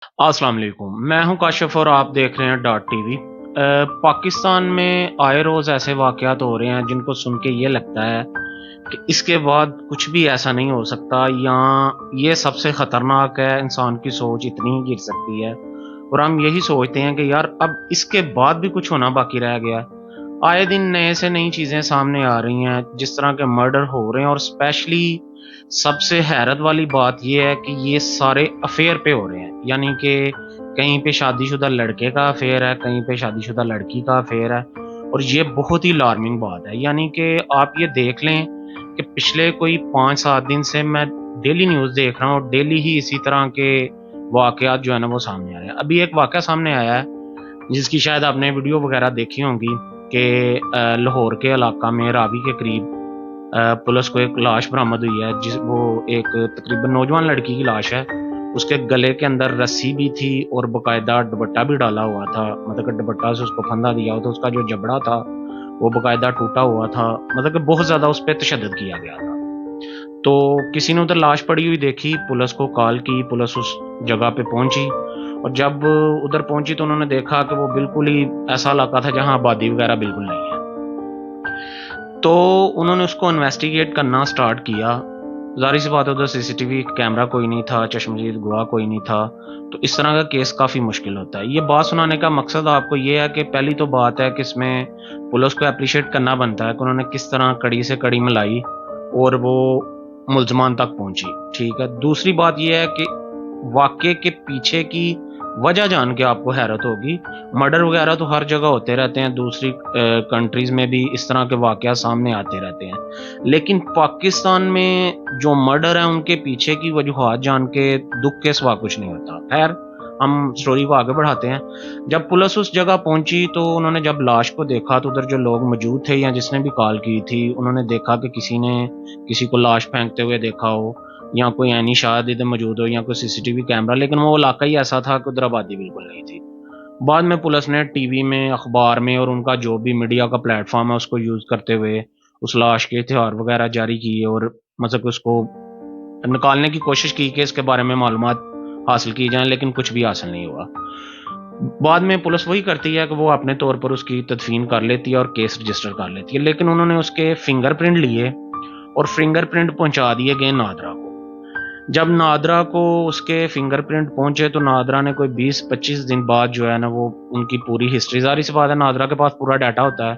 अस्सलाम वालेकुम, मैं हूं काशिफ और आप देख रहे हैं डॉट टीवी। पाकिस्तान में आए रोज़ ऐसे वाक़यात हो रहे हैं जिनको सुन के ये लगता है कि इसके बाद कुछ भी ऐसा नहीं हो सकता, या ये सबसे ख़तरनाक है, इंसान की सोच इतनी ही गिर सकती है। और हम यही सोचते हैं कि यार अब इसके बाद भी कुछ होना बाकी रह गया है। आए दिन नए से नई चीज़ें सामने आ रही हैं, जिस तरह के मर्डर हो रहे हैं, और स्पेशली सबसे हैरत वाली बात ये है कि ये सारे अफेयर पे हो रहे हैं। यानी कि कहीं पे शादीशुदा लड़के का अफेयर है, कहीं पे शादीशुदा लड़की का अफेयर है। और ये बहुत ही अलार्मिंग बात है। यानी कि आप ये देख लें कि पिछले कोई 5-7 दिन से मैं डेली न्यूज़ देख रहा हूँ, और डेली ही इसी तरह के वाक़यात जो है ना वो सामने आ रहे हैं। अभी एक वाक़या सामने आया है जिसकी शायद आपने वीडियो वगैरह देखी होंगी कि लाहौर के इलाका में रावी के करीब पुलिस को एक लाश बरामद हुई है, जिस वो एक तकरीबन नौजवान लड़की की लाश है। उसके गले के अंदर रस्सी भी थी और बाकायदा दुपट्टा भी डाला हुआ था, मतलब कि दुपट्टा से उसको फंदा दिया हो तो उसका जो जबड़ा था वो बाकायदा टूटा हुआ था। मतलब कि बहुत ज़्यादा उस पर तशद्दुद किया गया था। तो किसी ने उधर लाश पड़ी हुई देखी, पुलिस को कॉल की, पुलिस उस जगह पे पहुंची, और जब उधर पहुंची तो उन्होंने देखा कि वो बिल्कुल ही ऐसा इलाका था जहां आबादी वगैरह बिल्कुल नहीं है। तो उन्होंने उसको इन्वेस्टिगेट करना स्टार्ट किया। ज़ाहिर सी बात है उधर सीसीटीवी कैमरा कोई नहीं था, चश्मदीद गवाह कोई नहीं था। तो इस तरह का केस काफ़ी मुश्किल होता है। ये बात सुनाने का मकसद आपको ये है कि पहली तो बात है कि इसमें पुलिस को एप्रिशिएट करना बनता है कि उन्होंने किस तरह कड़ी से कड़ी मिलाई और वो मुल्ज़मान तक पहुंची। ठीक है। दूसरी बात ये है कि वाक़ये के पीछे की वजह जान के आपको हैरत होगी। मर्डर वगैरह तो हर जगह होते रहते हैं, दूसरी कंट्रीज़ में भी इस तरह के वाक़यात सामने आते रहते हैं। लेकिन पाकिस्तान में जो मर्डर है उनके पीछे की वजूहात जान के दुःख के सिवा कुछ नहीं होता। खैर, हम स्टोरी को आगे बढ़ाते हैं। जब पुलिस उस जगह पहुंची तो उन्होंने जब लाश को देखा तो उधर जो लोग मौजूद थे या जिसने भी कॉल की थी, उन्होंने देखा कि किसी ने किसी को लाश फेंकते हुए देखा हो, या कोई ऐनी शायद इधर मौजूद हो, या कोई सीसीटीवी कैमरा। लेकिन वो इलाका ही ऐसा था कि उधर आबादी बिल्कुल नहीं थी। बाद में पुलिस ने टीवी में, अखबार में, और उनका जो भी मीडिया का प्लेटफॉर्म है उसको यूज़ करते हुए उस लाश के इतिहार वगैरह जारी किए, और मतलब उसको निकालने की कोशिश की कि इसके बारे में मालूमात हासिल की जाएं, लेकिन कुछ भी हासिल नहीं हुआ। बाद में पुलिस वही करती है कि वो अपने तौर पर उसकी तदफीन कर लेती है और केस रजिस्टर कर लेती है। लेकिन उन्होंने उसके फिंगरप्रिंट लिए और फिंगरप्रिंट पहुंचा दिए गए नादरा को। जब नादरा को उसके फिंगरप्रिंट पहुंचे तो नादरा ने कोई 20-25 दिन बाद जो है ना वो उनकी पूरी हिस्ट्री, ज़ाहिर सी बात है नादरा के पास पूरा डाटा होता है,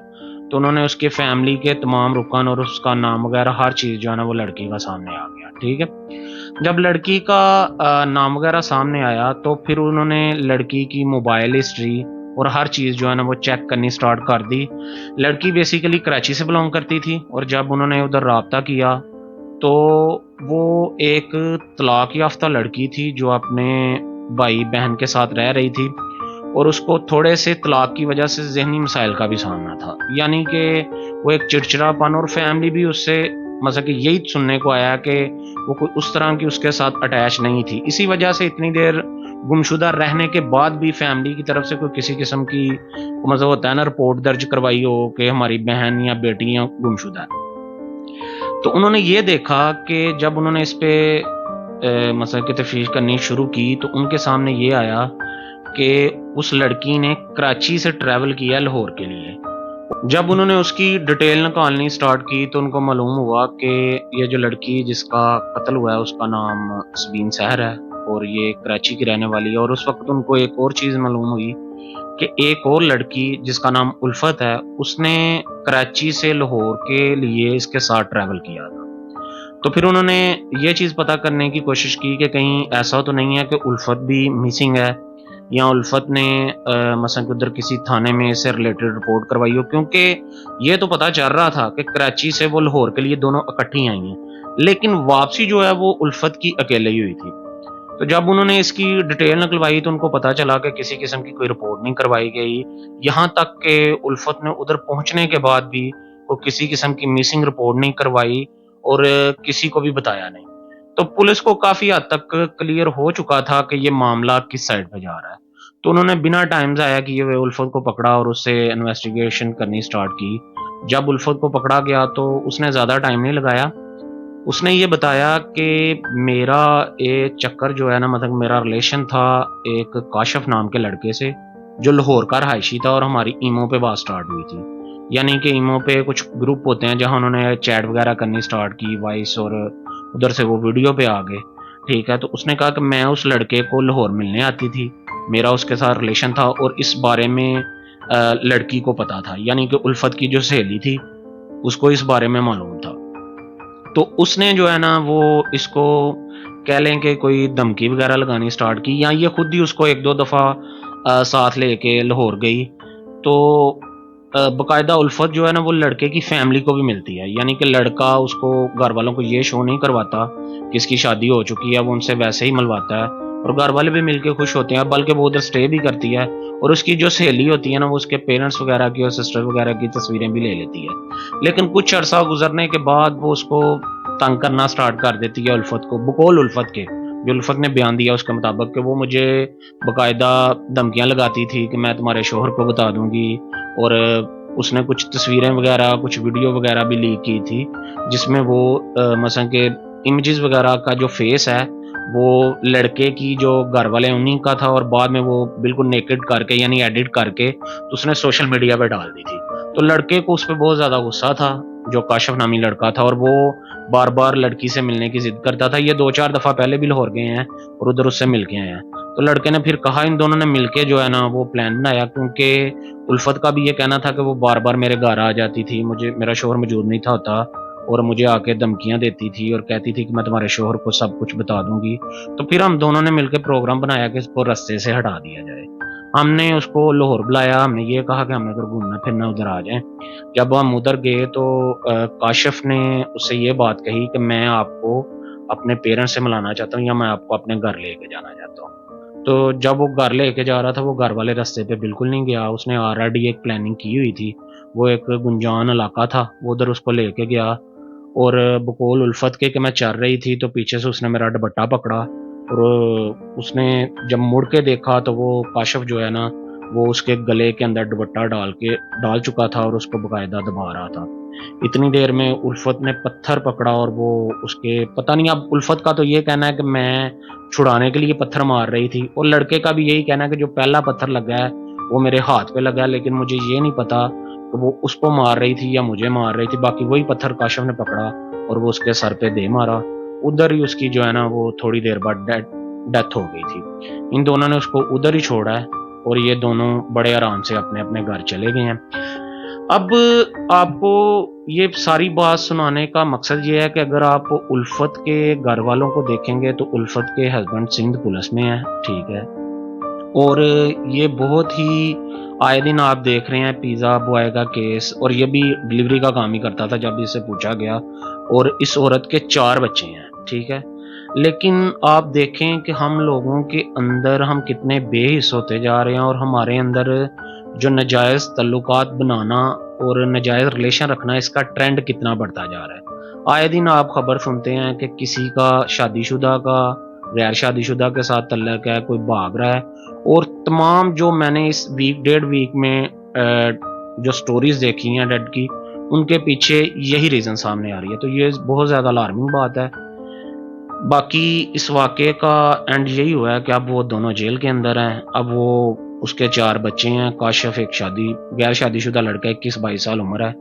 तो उन्होंने उसके फैमिली के तमाम रुकन और उसका नाम वगैरह हर चीज़ जो है ना वो लड़की का सामने आ गया। ठीक है। जब लड़की का नाम वगैरह सामने आया तो फिर उन्होंने लड़की की मोबाइल हिस्ट्री और हर चीज़ जो है ना वो चेक करनी स्टार्ट कर दी। लड़की बेसिकली कराची से बिलोंग करती थी, और जब उन्होंने उधर राब्ता किया तो वो एक तलाक याफ्ता लड़की थी जो अपने भाई बहन के साथ रह रही थी, और उसको थोड़े से तलाक की वजह से ज़हनी मसाइल का भी सामना था। यानी कि वो एक चिड़चिड़ापन, और फैमिली भी उससे मतलब कि यही सुनने को आया कि वो कोई उस तरह की उसके साथ अटैच नहीं थी। इसी वजह से इतनी देर गुमशुदा रहने के बाद भी फैमिली की तरफ से कोई किसी किस्म की मतलब होता है ना रिपोर्ट दर्ज करवाई हो कि हमारी बहन या बेटी या गुमशुदा है। तो उन्होंने ये देखा कि जब उन्होंने इस पे मतलब कि तफ्तीश करनी शुरू की तो उनके सामने ये आया कि उस लड़की ने कराची से ट्रैवल किया लाहौर के लिए। जब उन्होंने उसकी डिटेल निकालनी स्टार्ट की तो उनको मालूम हुआ कि ये जो लड़की जिसका कत्ल हुआ है उसका नाम सबीन सहर है, और ये कराची की रहने वाली है। और उस वक्त उनको एक और चीज़ मालूम हुई कि एक और लड़की जिसका नाम उल्फत है, उसने कराची से लाहौर के लिए इसके साथ ट्रैवल किया था। तो फिर उन्होंने ये चीज़ पता करने की कोशिश की कि कहीं ऐसा तो नहीं है कि उल्फत भी मिसिंग है, या उल्फत ने मसलन उधर किसी थाने में इससे रिलेटेड रिपोर्ट करवाई हो, क्योंकि ये तो पता चल रहा था कि कराची से वो लाहौर के लिए दोनों इकट्ठी आई हैं, लेकिन वापसी जो है वो उल्फत की अकेले ही हुई थी। तो जब उन्होंने इसकी डिटेल निकलवाई तो उनको पता चला कि किसी किस्म की कोई रिपोर्ट नहीं करवाई गई, यहाँ तक कि उल्फत ने उधर पहुंचने के बाद भी वो किसी किस्म की मिसिंग रिपोर्ट नहीं करवाई, और किसी को भी बताया नहीं। तो पुलिस को काफ़ी हद तक क्लियर हो चुका था कि ये मामला किस साइड पे जा रहा है। तो उन्होंने बिना टाइम ज़ाया किए हुए उल्फत को पकड़ा और उससे इन्वेस्टिगेशन करनी स्टार्ट की। जब उल्फत को पकड़ा गया तो उसने ज़्यादा टाइम नहीं लगाया, اس نے یہ بتایا کہ میرا ایک چکر جو ہے نا، مطلب میرا ریلیشن تھا ایک کاشف نام کے لڑکے سے جو لاہور کا رہائشی تھا، اور ہماری ایمو پہ بات سٹارٹ ہوئی تھی. یعنی کہ ایمو پہ کچھ گروپ ہوتے ہیں جہاں انہوں نے چیٹ وغیرہ کرنی سٹارٹ کی، وائس، اور ادھر سے وہ ویڈیو پہ آ گئے. ٹھیک ہے، تو اس نے کہا کہ میں اس لڑکے کو لاہور ملنے آتی تھی، میرا اس کے ساتھ ریلیشن تھا، اور اس بارے میں لڑکی کو پتا تھا، یعنی کہ الفت کی جو سہیلی تھی اس کو اس بارے میں معلوم تھا. تو اس نے جو ہے نا وہ اس کو کہہ لیں کہ کوئی دھمکی وغیرہ لگانی سٹارٹ کی، یا یہ خود ہی اس کو ایک دو دفعہ ساتھ لے کے لاہور گئی. تو باقاعدہ الفت جو ہے نا وہ لڑکے کی فیملی کو بھی ملتی ہے، یعنی کہ لڑکا اس کو گھر والوں کو یہ شو نہیں کرواتا کہ اس کی شادی ہو چکی ہے، وہ ان سے ویسے ہی ملواتا ہے، اور گھر والے بھی مل کے خوش ہوتے ہیں، بلکہ وہ ادھر سٹے بھی کرتی ہے، اور اس کی جو سہیلی ہوتی ہے نا وہ اس کے پیرنٹس وغیرہ کی اور سسٹر وغیرہ کی تصویریں بھی لے لیتی ہے. لیکن کچھ عرصہ گزرنے کے بعد وہ اس کو تنگ کرنا سٹارٹ کر دیتی ہے الفت کو، بقول الفت کے، جو الفت نے بیان دیا اس کے مطابق، کہ وہ مجھے باقاعدہ دھمکیاں لگاتی تھی کہ میں تمہارے شوہر کو بتا دوں گی، اور اس نے کچھ تصویریں وغیرہ، کچھ ویڈیو وغیرہ بھی لیک کی تھی جس میں وہ مثلا کہ امیجز وغیرہ کا جو فیس ہے وہ لڑکے کی جو گھر والے انہیں کا تھا، اور بعد میں وہ بالکل نیکڈ کر کے، یعنی ایڈٹ کر کے تو اس نے سوشل میڈیا پہ ڈال دی تھی. تو لڑکے کو اس پہ بہت زیادہ غصہ تھا، جو کاشف نامی لڑکا تھا، اور وہ بار بار لڑکی سے ملنے کی ضد کرتا تھا. یہ 2-4 دفعہ پہلے بھی لاہور گئے ہیں اور ادھر اس سے مل کے آئے ہیں. تو لڑکے نے پھر کہا، ان دونوں نے مل کے جو ہے نا وہ پلان بنایا، کیونکہ الفت کا بھی یہ کہنا تھا کہ وہ بار بار میرے گھر آ جاتی تھی، میرا شوہر موجود نہیں تھا ہوتا، اور مجھے آ کے دھمکیاں دیتی تھی اور کہتی تھی کہ میں تمہارے شوہر کو سب کچھ بتا دوں گی. تو پھر ہم دونوں نے مل کے پروگرام بنایا کہ اس کو رستے سے ہٹا دیا جائے. ہم نے اس کو لاہور بلایا، ہم نے یہ کہا کہ ہمیں اگر گھومنا پھرنا ادھر آ جائیں. جب ہم ادھر گئے تو کاشف نے اس سے یہ بات کہی کہ میں آپ کو اپنے پیرنٹس سے ملانا چاہتا ہوں، یا میں آپ کو اپنے گھر لے کے جانا چاہتا ہوں. تو جب وہ گھر لے کے جا رہا تھا، وہ گھر والے رستے پہ بالکل نہیں گیا. اس نے آلریڈی ایک پلاننگ کی ہوئی تھی، وہ ایک گنجان علاقہ تھا، وہ ادھر اس کو لے کے گیا، اور بقول الفت کے کہ میں چل رہی تھی تو پیچھے سے اس نے میرا دوپٹہ پکڑا، اور اس نے جب مڑ کے دیکھا تو وہ کاشف جو ہے نا وہ اس کے گلے کے اندر دوپٹہ ڈال چکا تھا، اور اس کو باقاعدہ دبا رہا تھا. اتنی دیر میں الفت نے پتھر پکڑا، اور وہ اس کے پتہ نہیں، اب الفت کا تو یہ کہنا ہے کہ میں چھڑانے کے لیے پتھر مار رہی تھی، اور لڑکے کا بھی یہی کہنا ہے کہ جو پہلا پتھر لگا ہے وہ میرے ہاتھ پہ لگا ہے، لیکن مجھے یہ نہیں پتا کہ وہ اس کو مار رہی تھی یا مجھے مار رہی تھی. باقی وہی پتھر کاشف نے پکڑا اور وہ اس کے سر پہ دے مارا. ادھر ہی اس کی جو ہے نا وہ تھوڑی دیر بعد ڈیتھ ہو گئی تھی. ان دونوں نے اس کو ادھر ہی چھوڑا ہے، اور یہ دونوں بڑے آرام سے اپنے اپنے گھر چلے گئے ہیں. اب آپ کو یہ ساری بات سنانے کا مقصد یہ ہے کہ اگر آپ الفت کے گھر والوں کو دیکھیں گے تو الفت کے ہسبینڈ سندھ پولیس میں ہیں، ٹھیک ہے، اور یہ بہت ہی آئے دن آپ دیکھ رہے ہیں پیزا بوائے کا کیس، اور یہ بھی ڈلیوری کا کام ہی کرتا تھا جب اس سے پوچھا گیا. اور اس عورت کے 4 بچے ہیں، ٹھیک ہے. لیکن آپ دیکھیں کہ ہم لوگوں کے اندر ہم کتنے بے حس ہوتے جا رہے ہیں، اور ہمارے اندر جو ناجائز تعلقات بنانا اور ناجائز ریلیشن رکھنا، اس کا ٹرینڈ کتنا بڑھتا جا رہا ہے. آئے دن آپ خبر سنتے ہیں کہ کسی کا شادی شدہ کا غیر شادی شدہ کے ساتھ تعلق ہے، کوئی بھاگ رہا ہے. اور تمام جو میں نے اس ویک 1.5 ویک میں جو سٹوریز دیکھی ہیں ڈیڈ کی، ان کے پیچھے یہی ریزن سامنے آ رہی ہے. تو یہ بہت زیادہ الارمنگ بات ہے. باقی اس واقعے کا اینڈ یہی ہوا ہے کہ اب وہ دونوں جیل کے اندر ہیں. اب وہ اس کے 4 بچے ہیں. کاشف ایک غیر شادی شدہ لڑکا 21-22 سال عمر ہے.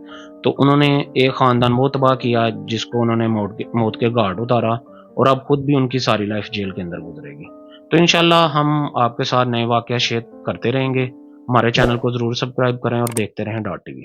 تو انہوں نے ایک خاندان وہ تباہ کیا جس کو انہوں نے موت کے گھاٹ اتارا، اور اب خود بھی ان کی ساری لائف جیل کے اندر گزرے گی. تو انشاءاللہ ہم آپ کے ساتھ نئے واقعہ شیئر کرتے رہیں گے. ہمارے چینل کو ضرور سبسکرائب کریں اور دیکھتے رہیں ڈاٹ ٹی وی.